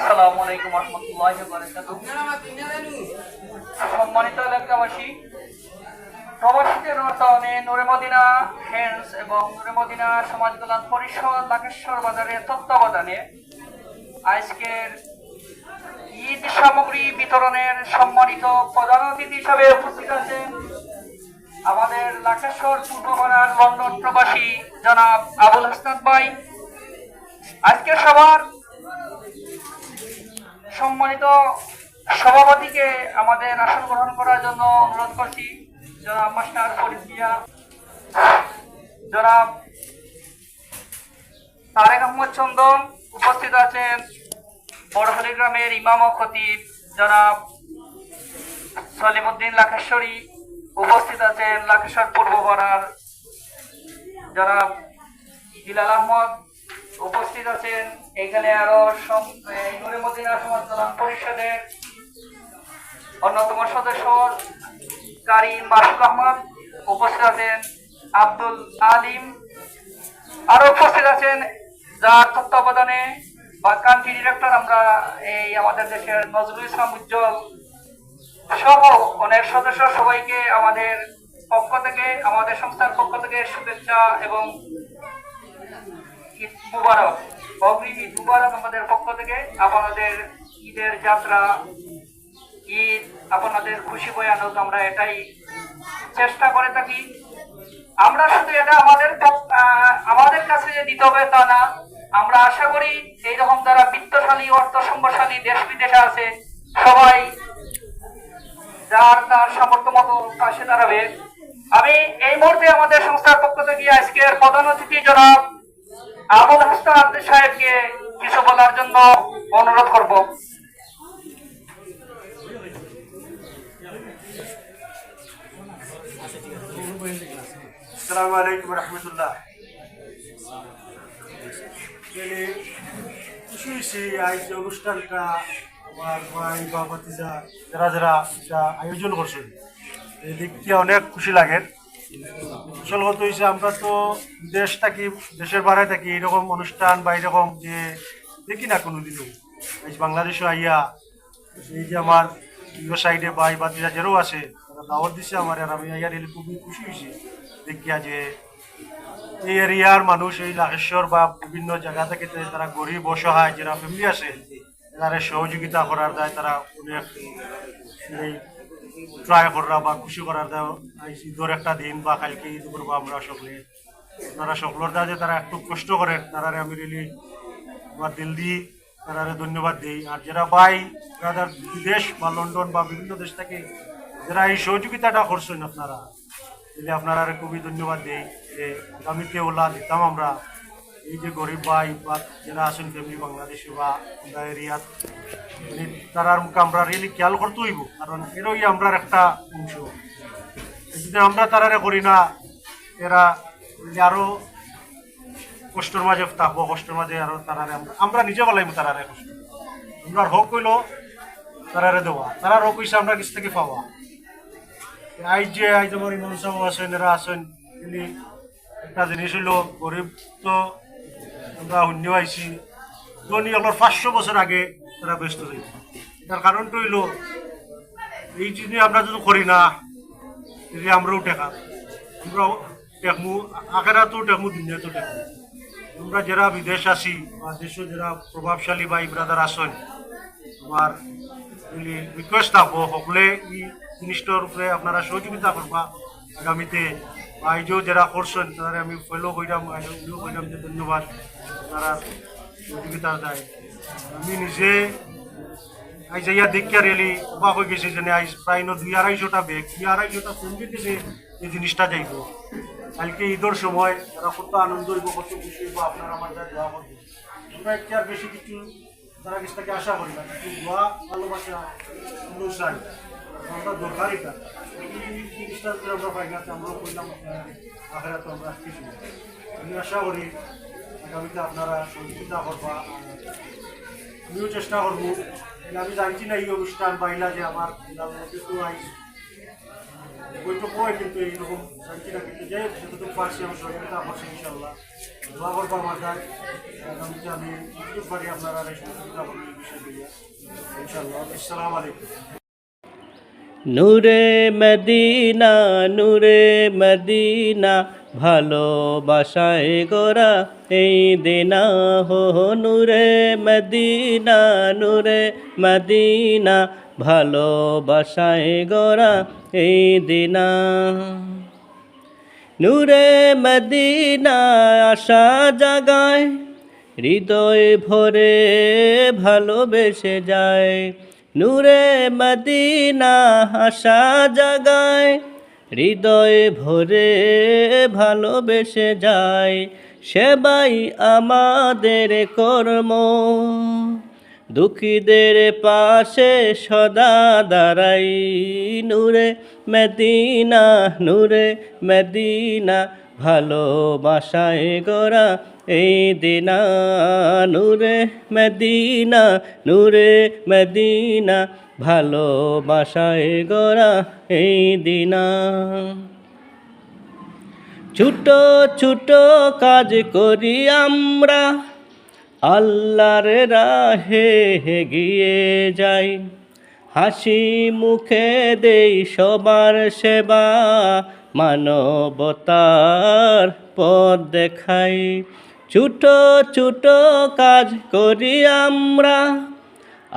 আসসালামু আলাইকুম রহমতুল্লাহি ওয়া বারাকাতুহু। সম্মানিত এলাকাবাসী, প্রবাসীদের অর্থায়নে নূরে মদিনা ফ্রেন্ডস এবং নূরে মদিনা সমাজ কল্যাণ পরিষদ লাকেশ্বর বাজারের তত্ত্বাবধানে আজকের ঈদ সামগ্রী বিতরণের সম্মানিত প্রধান অতিথি হিসাবে উপস্থিত আছেন আমাদের লাকেশ্বর পূর্বপাড়ার লন্ডন প্রবাসী জনাব আবুল হাসনাত ভাই। আজকের সবার সম্মানিত সভাপতিকে আমাদের আসন গ্রহণ করার জন্য অনুরোধ করছি। জনাব মাস্টার ফরিদ মিয়া, জনাব তারেক আহমদ চন্দন উপস্থিত আছেন। বড়হলি গ্রামের ইমাম ও খতিব জনাব সলিমউদ্দিন লাকেশ্বরী উপস্থিত আছেন। লাকেশ্বর পূর্বপাড়ার জনাব বিলাল আহমদ উপস্থিত আছেন। এখানে আরো নূরে মদিনা সমাজ কল্যাণ পরিষদের অন্যতম সদস্য কারি মাসুদ আহমদ উপস্থিত আছেন। আব্দুল আলিম আরো উপস্থিত আছেন, যার তত্ত্বাবধানে বা কান্ট্রি ডিরেক্টর আমরা এই আমাদের দেশের নজরুল ইসলাম উজ্জ্বল সহ অনেক সদস্য। সবাইকে আমাদের পক্ষ থেকে, আমাদের সংস্থার পক্ষ থেকে শুভেচ্ছা এবং ঈদ মুবারক, অগ্রিম ঈদ মুবারক আমাদের পক্ষ থেকে। আপনাদের ঈদের যাত্রা, ঈদ আপনাদের খুশি বয়ে আনুক, আমরা এটাই চেষ্টা করে থাকি। আমরা শুধু এটা আমাদের কাছে যে দিতে হবে তা না, আমরা আশা করি এইরকম যারা বিত্তশালী অর্থ সম্পদশালী দেশ বিদেশে আছে সবাই যার তার সামর্থ্য মতো পাশে দাঁড়াবে। আমি এই মুহূর্তে আমাদের সংস্থার পক্ষ থেকে আজকের প্রধান অতিথি জনাব আবুল হাসনাত সাহেবকে কিছু বলার জন্য অনুরোধ করব। আসসালামু আলাইকুম রহমতুল্লাহ। খুশি হয়েছি আজ যে অনুষ্ঠানটা আমার ভাই বা ভাতিজা যারা যারা এটা আয়োজন করছেন, এই দিকটি অনেক খুশি লাগে। আসল কথা হয়েছে আমরা তো দেশ থাকি, দেশের বাইরে থাকি, এরকম অনুষ্ঠান বা এরকম যে দেখি না কোনোদিনও। আজ বাংলাদেশে আইয়া এই যে আমার সাইডে ভাই ভাতিজা যেরও আছে তারা দাওয়াত দিচ্ছে আমার, আর আমি আইয়া রেলে খুবই খুশি হয়েছি দেখিয়া যে এই এরিয়ার মানুষ এই লাকেশ্বর বা বিভিন্ন জায়গা থেকে তারা গরিব অসহায় যারা ফ্যামিলি আছে তারা সহযোগিতা করার দেয়, তারা অনেক ট্রাই করা বা খুশি করার দেয়। ঈদের একটা দিন বা কালকে ঈদ করবো আমরা সকলে, তারা সকলের দেয় যে তারা একটু কষ্ট করেন, তারা আমি রিলি আমার দিল দিয়ে তারা ধন্যবাদ দিই। আর যারা ভাই ব্রাদার বিদেশ বা লন্ডন বা বিভিন্ন দেশ থেকে যারা এই সহযোগিতাটা করছেন আপনারা, আপনারা খুবই ধন্যবাদ দিই যে আগামীতে ওলা দিতাম আমরা। এই যে গরিব ভাই বা যারা আছেন ফ্যামিলি বাংলাদেশে বা আমরা এরিয়াত, মানে তারার মুখে আমরা রিয়েলি খেয়াল করতে হইব, কারণ এরই আমরা একটা অংশ। যদি আমরা তারারে করি না, এরা আরো কষ্টের মাঝে থাকবো, কষ্টের মাঝে আরো তারারে আমরা নিজে বলাইব তারারে কষ্ট। আমরা হোক হইল তারারে দেওয়া, তারার হোক হইছে আমরা কিছু থেকে পাওয়া। আজ আমার ইমাম সাহেব আছেন, এরা আছেন, একটা জিনিস হইল গরিব তো আমরা শূন্য আইছি, ধনী হলোর 500 বছর আগে তারা ব্যস্ত হয়েছে। এটার কারণটা হইল এই জিনিস আমরা যদি করি না, যদি আমরাও আমরাও টেকমু, আখেরাতেও টেকমু, দুনিয়াতেও টেকমু। আমরা যারা বিদেশ আছি বা দেশে যারা প্রভাবশালী বা ব্রাদার আছেন, আমার রিকোয়েস্ট থাকবো সকলে এই জিনিসটার উপরে আপনারা সহযোগিতা করবা আগামীতে। আইজও যারা করছেন তারা আমি ফলো কইলাম, আইজও কইলাম যে ধন্যবাদ, তারা সহযোগিতা দেয়। আমি নিজে আইজ ইয়া দেখিয়া রেলি অবাক হয়ে গেছে যে আইজ প্রায় 200-250টা ব্যাগ, 250টা ফ্যামিলি থেকে এই জিনিসটা যাইব। কালকে ঈদের সময় তারা কত আনন্দ হইব, কত খুশি হইব, আপনারা আমার যা দোয়া করবেন। আমরা একটু আর বেশি কিছু তারা কিছু থেকে আশা করি না, কিন্তু দোয়া ভালোবাসা চাই, আমরা দরকার এটা। এই জিনিসটা আমরা পাই না, আমরাও করলাম আখেরা, তো আমরা কিছু আমি আশা করি আগামীতে আপনারা সহযোগিতা করবা। আমিও চেষ্টা করবো। আমি জানছি না এই অনুষ্ঠান পাইলা যে আমার বৈঠক হয়, কিন্তু এইরকম শান্তিটা কিন্তু যাই হোক যতটুকু পারছি আমি সহযোগিতা করছি ইনশাল্লাহ। দোয়া করবো আমার কাজ আগামীতে আমি যতটুকু পারি আপনারা এই সহযোগিতা করবেন এই বিষয় দিয়ে ইনশাল্লাহ। আসসালামু আলাইকুম। নূরে মদিনা নূরে মদিনা ভালোবাসায় গোরা এই দিনা হো নূরে মদিনা নূরে মদিনা ভালোবাসায় গোরা এই দিনা নূরে মদিনা আশা জাগায় হৃদয় ভরে ভালোবেসে যায় নূরে মদিনা আশা জাগায় হৃদয় ভরে ভালোবেসে যায় সেবাই আমাদের কর্ম দুঃখীদের পাশে সদা দাঁড়াই নূরে মদিনা নূরে মদিনা ভালোবাসায় গোরা এই দিনা নূরে মদিনা নূরে মদিনা ভালোবাসায় গোরা এই দিনা ছোট ছোট কাজ করি আমরা আল্লাহর রাহে এগিয়ে যাই হাসি মুখে দেই সবার সেবা মানবতার পথ দেখাই ছোট ছোট কাজ করি আমরা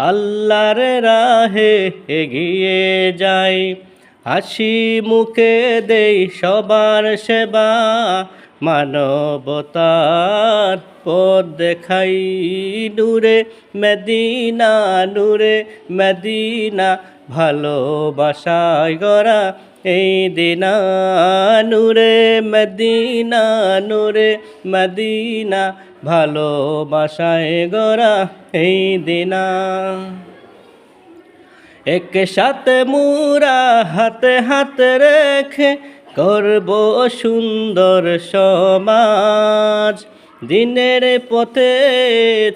আল্লাহর রাহে এগিয়ে যাই হাসি মুখে দেই সবার সেবা মানবতার পথ দেখাই নূরে মদিনা নূরে মদিনা ভালোবাসায় গড়া এই দিনা নূরে মদিনা নূরে মদিনা ভালোবাসায় গড়া এই দিনা একসাথে মুরা হাতে হাতে রেখে করব সুন্দর সমাজ দিনের পথে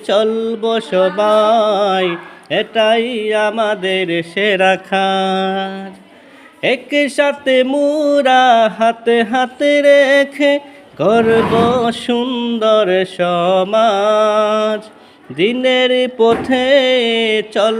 চলব সবাই এটাই আমাদের সেরা কাজ একসাথে মুরা হাতে হাতে রেখে করব সুন্দর সমাজ দিনের পথে চল